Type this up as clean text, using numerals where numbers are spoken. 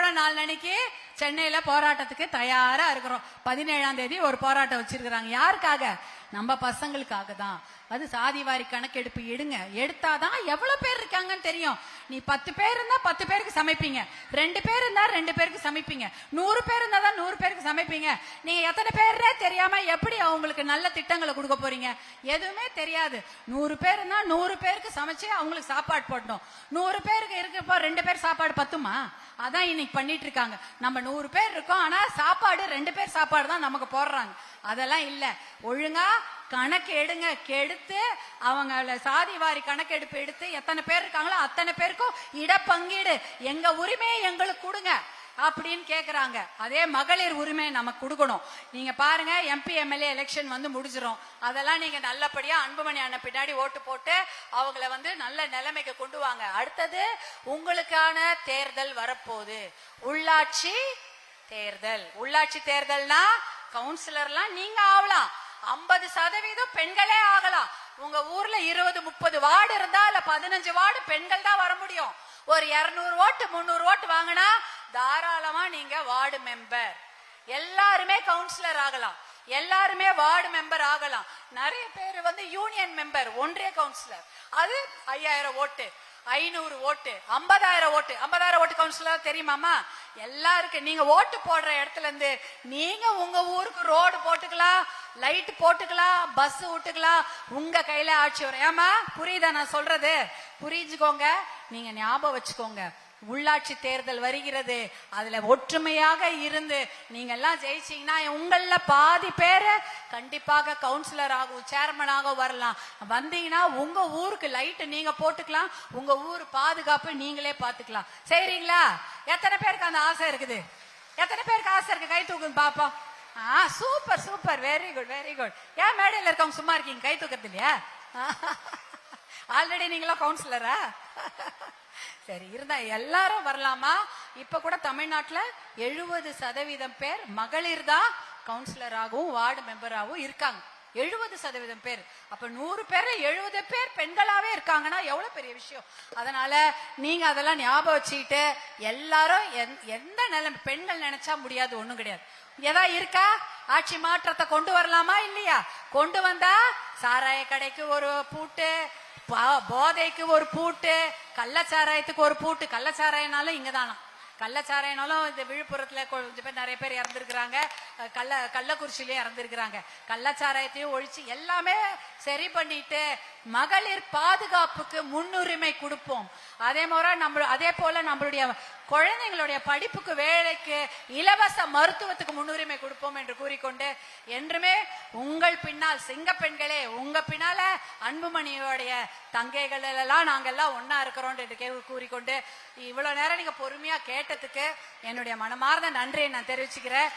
அதுக்கப்புறம் 4 அன்னைக்கு சென்னையில போராட்டத்துக்கு தயாரா இருக்கிறோம். 17ஆம் தேதி ஒரு போராட்டம் வச்சிருக்கிறாங்க. யாருக்காக? நம்ம பசங்களுக்காக தான். அது சாதிவாரி கணக்கெடுப்பு எடுத்தாதான் எவ்வளவு பேர் இருக்காங்கன்னு தெரியும். நீ 10 பேர் இருந்தா 10 பேருக்கு சமைப்பீங்க, 2 பேர் இருந்தா 2 பேருக்கு சமைப்பீங்க, 100 பேர் இருந்தா தான் 100 பேருக்கு சமைப்பீங்க. நீங்க எத்தனை பேரே தெரியாம எப்படி அவங்களுக்கு நல்ல திட்டங்களை கொடுக்க போறீங்க? எதுவுமே தெரியாது. 100 பேர் இருந்தா 100 பேருக்கு சமைச்சு அவங்களுக்கு சாப்பாடு போடணும். 100 பேருக்கு இருக்கப்போ 2 பேர் சாப்பாடு பத்துமா? அதான் இன்னைக்கு பண்ணிட்டு இருக்காங்க. நம்ம 100 பேர் இருக்கோம், ஆனா சாப்பாடு 2 பேர் சாப்பாடு தான் நமக்கு போடுறாங்க. அதெல்லாம் இல்ல. ஒழுங்கா கணக்கு கெடுத்து அவங்க சாதிவாரி கணக்கெடுப்பு எடுத்து எத்தனை பேர் இருக்காங்களோ அத்தனை பேருக்கும் இடப்பங்கீடு, எங்க உரிமையை எங்களுக்கு கொடுங்க அப்படின்னு கேக்குறாங்க. அதே மகளிர் உரிமை நமக்கு கொடுக்கணும். நீங்க பாருங்க, MP MLA எலெக்ஷன் முடிஞ்சிரும். அதெல்லாம் நீங்க நல்லபடியா அன்புமணி அண்ணன் பின்னாடி ஓட்டு போட்டு அவங்கள நல்ல நிலைமைக்கு கொண்டு வாங்க. அடுத்தது உங்களுக்கான தேர்தல் வரப்போகுது, உள்ளாட்சி தேர்தல். உள்ளாட்சி தேர்தல்னா கவுன்சிலர்லாம் நீங்க ஆகலாம், 50% பெண்களே ஆகலாம். உங்க ஊர்ல 20-30 வார்டு இருந்தா இல்ல 15 வார்டு பெண்கள் தான் வர முடியும். ஒரு 200 ஓட்டு 300 ஓட்டு வாங்கினா தாராளமா நீங்க வார்டு மெம்பர். எல்லாருமே கவுன்சிலர் ஆகலாம், எல்லாருமே வார்டு மெம்பர் ஆகலாம். நிறைய பேர் யூனியன் மெம்பர், ஒன்றிய கவுன்சிலர். அது 5000 ஓட்டு, 500 ஓட்டு, 50,000 ஓட்டு. 50,000 ஓட்டு கவுன்சிலர் தெரியுமாமா? எல்லாருக்கும் நீங்க ஓட்டு போடுற இடத்துல இருந்து நீங்க உங்க ஊருக்கு ரோடு போட்டுக்கலாம், லைட் போட்டுக்கலாம், பஸ் விட்டுக்கலாம். உங்க கையில ஆட்சி வரும். ஏமா புரியுதா நான் சொல்றது? புரிஞ்சுக்கோங்க, நீங்க ஞாபகம் வச்சுக்கோங்க. உள்ளாட்சி தேர்தல் வருகிறது. அதுல ஒற்றுமையாக இருந்து நீங்க எல்லாம் ஜெயிச்சீங்கன்னா உங்கள பாதி பேரு கண்டிப்பாக கவுன்சிலர் ஆகும், சேர்மன் ஆக வரலாம். வந்தீங்கன்னா உங்க ஊருக்கு லைட் நீங்க போட்டுக்கலாம், உங்க ஊர் பாதுகாப்பு நீங்களே பாத்துக்கலாம். சரிங்களா? எத்தனை பேருக்கு அந்த ஆசை இருக்குது? எத்தனை பேருக்கு ஆசை இருக்கு? கை தூக்குங்க பாப்போம். Super super, very good very good. ஏன் மேடையில் இருக்கவங்க சும்மா இருக்கீங்க? கை தூக்கிறது இல்லையா? ஆல்ரெடி நீங்களா கவுன்சிலரா? சரி, இருந்தா எல்லாரும் வரலாமா? இப்ப கூட தமிழ்நாட்டுல 70% பேர் மகளிர் தான் கவுன்சிலராகவும் வார்டு மெம்பராகவும் இருக்காங்க. 70% பேர். அப்ப 100 பேர்ல 70 பேர் பெண்களாவே இருக்காங்கன்னா எவ்வளவு பெரிய விஷயம். அதனால நீங்க அதெல்லாம் ஞாபகம் வச்சுக்கிட்டு எல்லாரும் எந்த நிலைமை, பெண்கள் நினைச்சா முடியாது ஒண்ணும் கிடையாது. ஏதா இருக்கா? ஆட்சி மாற்றத்தை கொண்டு வரலாமா இல்லையா? கொண்டு வந்தா சாராய கடைக்கு ஒரு பூட்டு, போதைக்கு ஒரு பூட்டு, கள்ளச்சாராயத்துக்கு ஒரு பூட்டு. கள்ளச்சாராயனாலும் இங்கதானா, கள்ளச்சாராயனாலும் இந்த விழுப்புரத்துல கொஞ்சம் பேர் நிறைய பேர் இறந்துருக்கிறாங்க, கள்ளக்குறிச்சியிலே இறந்துருக்கிறாங்க. கள்ளச்சாராயத்தையும் ஒழிச்சு எல்லாமே சரி பண்ணிட்டு மகளிர் பாதுகாப்புக்கு முன்னுரிமை கொடுப்போம். அதே போல நம்மளுடைய குழந்தைங்களுடைய படிப்புக்கு, வேலைக்கு, இலவச மருத்துவத்துக்கு முன்னுரிமை கொடுப்போம் என்று கூறிக்கொண்டு, என்றுமே உங்கள் பின்னால் சிங்க பெண்களே, உங்க பின்னால அன்புமணியோடைய தங்கைகள் எல்லாம் நாங்கெல்லாம் ஒன்னா இருக்கிறோம் என்று கூறிக்கொண்டு, இவ்வளவு நேரம் நீங்க பொறுமையா கேட்டதுக்கு என்னுடைய மனமார்ந்த நன்றியை நான் தெரிவிச்சுக்கிறேன்.